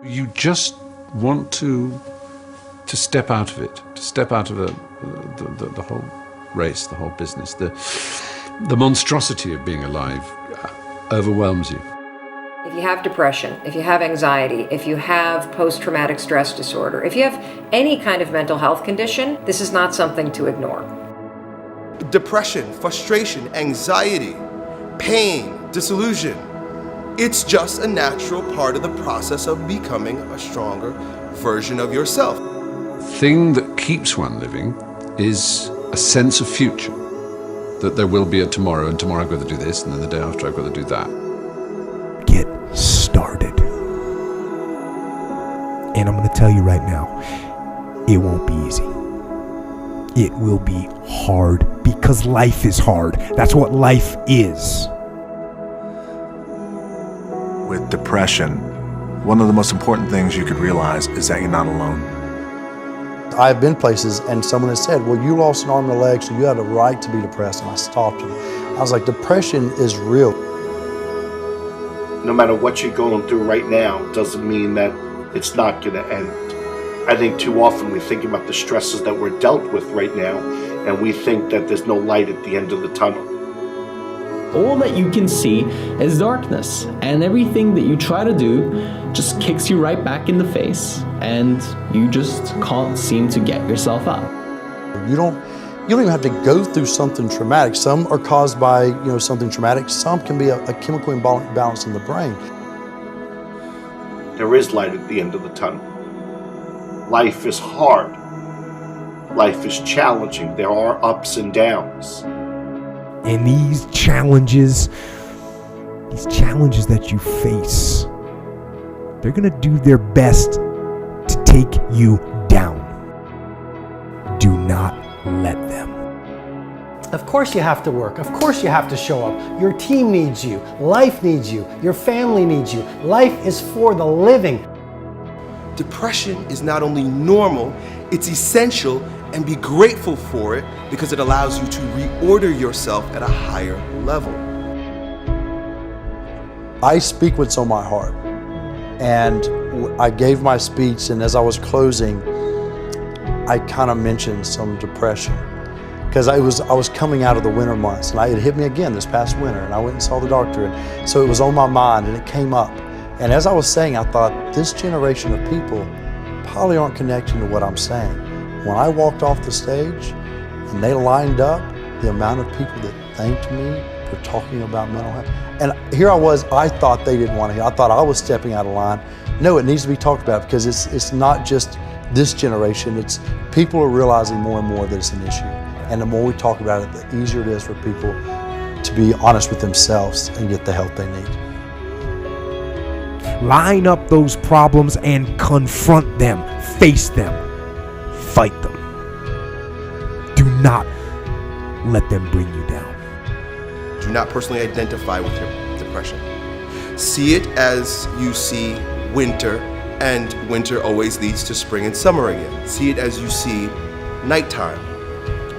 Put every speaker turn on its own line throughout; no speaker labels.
You just want to step out of it, to step out of the whole race, the whole business. The monstrosity of being alive overwhelms you.
If you have depression, if you have anxiety, if you have post-traumatic stress disorder, if you have any kind of mental health condition, this is not something to ignore.
Depression, frustration, anxiety, pain, disillusion. It's just a natural part of the process of becoming a stronger version of yourself.
The thing that keeps one living is a sense of future, that there will be a tomorrow, and tomorrow I've got to do this, and then the day after I've got to do that.
Get started. And I'm going to tell you right now, it won't be easy. It will be hard because life is hard. That's what life is.
With depression, one of the most important things you could realize is that you're not alone.
I've been places and someone has said, well, you lost an arm and a leg, so you had a right to be depressed. And I stopped them. I was like, depression is real.
No matter what you're going through right now doesn't mean that it's not going to end. I think too often we think about the stresses that we're dealt with right now, and we think that there's no light at the end of the tunnel.
All that you can see is darkness, and everything that you try to do just kicks you right back in the face, and you just can't seem to get yourself up.
You don't even have to go through something traumatic. Some are caused by something traumatic. Some can be a chemical imbalance in the brain.
There is light at the end of the tunnel. Life is hard. Life is challenging. There are ups and downs.
And these challenges that you face, they're going to do their best to take you down. Do not let them.
Of course you have to work. Of course you have to show up. Your team needs you. Life needs you. Your family needs you. Life is for the living.
Depression is not only normal, it's essential, and be grateful for it because it allows you to reorder yourself at a higher level.
I speak what's on my heart. And I gave my speech, and as I was closing, I kind of mentioned some depression. Because I was coming out of the winter months, and it hit me again this past winter, and I went and saw the doctor, and so it was on my mind, and it came up. And as I was saying, I thought, this generation of people probably aren't connecting to what I'm saying. When I walked off the stage, and they lined up, the amount of people that thanked me for talking about mental health. And here I was, I thought they didn't want to hear. I thought I was stepping out of line. No, it needs to be talked about because it's not just this generation, it's people are realizing more and more that it's an issue. And the more we talk about it, the easier it is for people to be honest with themselves and get the help they need.
Line up those problems and confront them, face them, fight them. Do not let them bring you down.
Do not personally identify with your depression. See it as you see winter, and winter always leads to spring and summer again. See it as you see nighttime.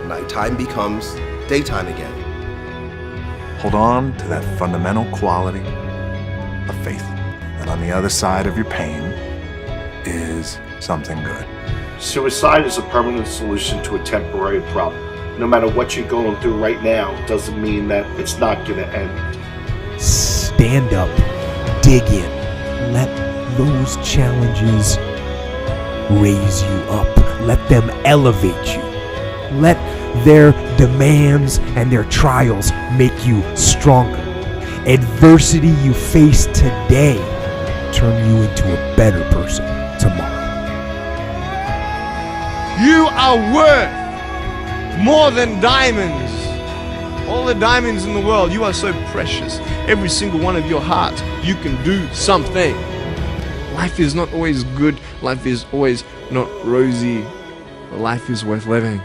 Nighttime becomes daytime again.
Hold on to that fundamental quality of faith. And on the other side of your pain is something good.
Suicide is a permanent solution to a temporary problem. No matter what you're going through right now doesn't mean that it's not going to end.
Stand up, dig in, let those challenges raise you up, let them elevate you, let their demands and their trials make you stronger. Adversity you face today turn you into a better person tomorrow.
You are worth more than diamonds. All the diamonds in the world, you are so precious. Every single one of your hearts, you can do something. Life is not always good. Life is always not rosy. But life is worth living.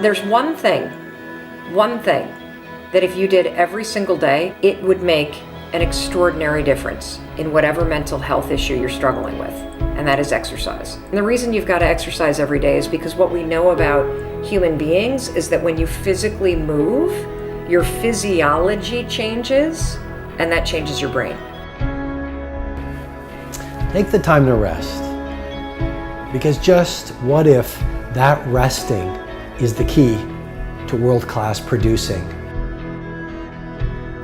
There's one thing that if you did every single day, it would make an extraordinary difference in whatever mental health issue you're struggling with, and that is exercise. And the reason you've got to exercise every day is because what we know about human beings is that when you physically move, your physiology changes, and that changes your brain.
Take the time to rest. Because just what if that resting is the key to world-class producing?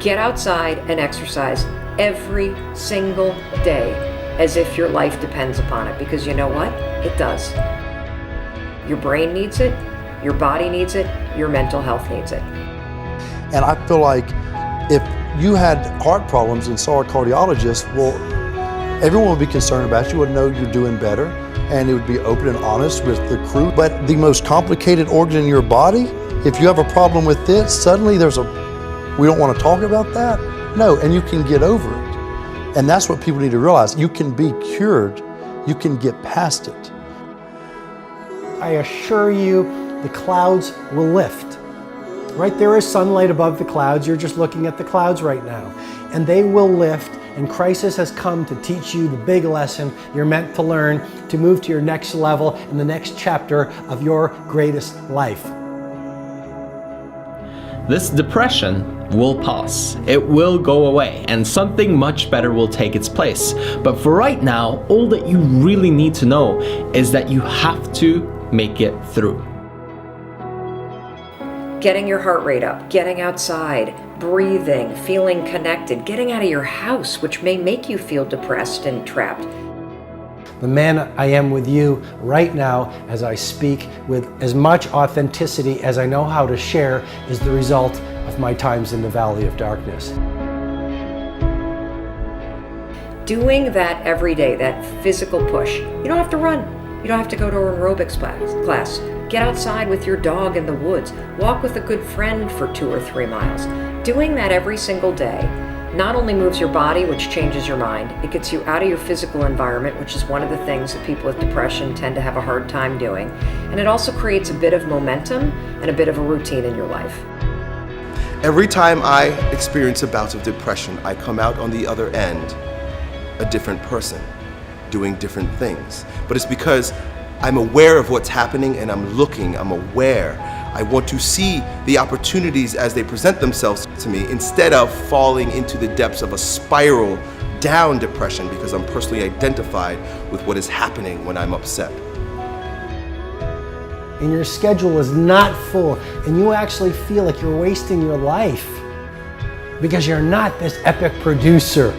Get outside and exercise every single day as if your life depends upon it, because you know what? It does. Your brain needs it, your body needs it, your mental health needs it.
And I feel like if you had heart problems and saw a cardiologist, well, everyone would be concerned about you, would know you're doing better, and it would be open and honest with the crew. But the most complicated organ in your body, if you have a problem with this, suddenly we don't want to talk about that? No, and you can get over it. And that's what people need to realize. You can be cured. You can get past it.
I assure you, the clouds will lift. Right, there is sunlight above the clouds. You're just looking at the clouds right now. And they will lift, and crisis has come to teach you the big lesson you're meant to learn to move to your next level in the next chapter of your greatest life.
This depression will pass. It will go away, and something much better will take its place. But for right now, all that you really need to know is that you have to make it through.
Getting your heart rate up, getting outside, breathing, feeling connected, getting out of your house, which may make you feel depressed and trapped.
The man I am with you right now as I speak with as much authenticity as I know how to share is the result of my times in the valley of darkness. Doing that every day, that physical push, you don't have to run. You don't have to go to an aerobics class. Get outside with your dog in the woods. Walk with a good friend for 2 or 3 miles. Doing that every single day not only moves your body, which changes your mind, it gets you out of your physical environment, which is one of the things that people with depression tend to have a hard time doing. And it also creates a bit of momentum and a bit of a routine in your life.
Every time I experience a bout of depression, I come out on the other end a different person, doing different things. But it's because I'm aware of what's happening and I'm aware. I want to see the opportunities as they present themselves to me instead of falling into the depths of a spiral down depression because I'm personally identified with what is happening when I'm upset.
And your schedule is not full and you actually feel like you're wasting your life because you're not this epic producer.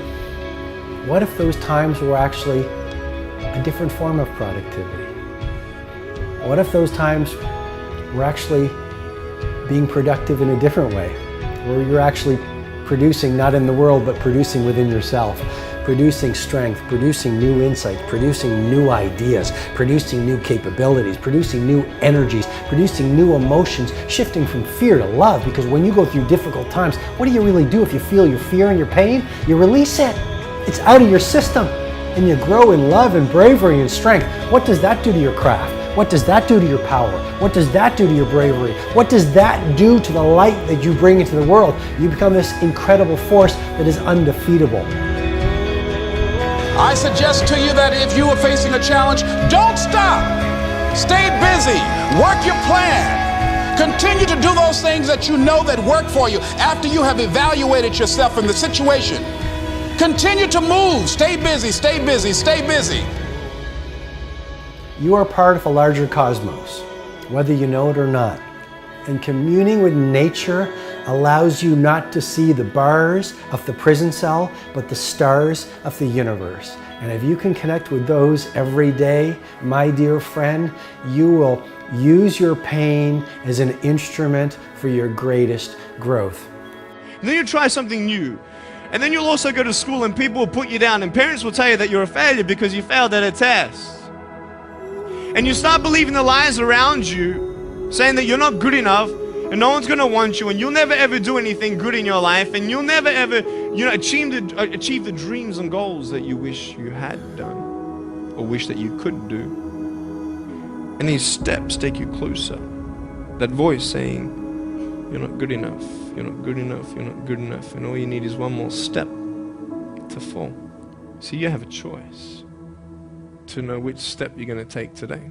What if those times were actually a different form of productivity? What if those times were actually being productive in a different way, where you're actually producing not in the world, but producing within yourself, producing strength, producing new insights, producing new ideas, producing new capabilities, producing new energies, producing new emotions, shifting from fear to love, because when you go through difficult times, what do you really do if you feel your fear and your pain? You release it. It's out of your system, and you grow in love and bravery and strength. What does that do to your craft? What does that do to your power? What does that do to your bravery? What does that do to the light that you bring into the world? You become this incredible force that is undefeatable.
I suggest to you that if you are facing a challenge, don't stop. Stay busy. Work your plan. Continue to do those things that you know that work for you after you have evaluated yourself in the situation. Continue to move. Stay busy, stay busy, stay busy.
You are part of a larger cosmos, whether you know it or not. And communing with nature allows you not to see the bars of the prison cell, but the stars of the universe. And if you can connect with those every day, my dear friend, you will use your pain as an instrument for your greatest growth.
And then you try something new. And then you'll also go to school and people will put you down and parents will tell you that you're a failure because you failed at a test. And you start believing the lies around you, saying that you're not good enough and no one's gonna want you and you'll never ever do anything good in your life and you'll never ever, achieve the dreams and goals that you wish you had done or wish that you could do. And these steps take you closer. That voice saying, you're not good enough, you're not good enough, you're not good enough, and all you need is one more step to fall. So you have a choice to know which step you're going to take today.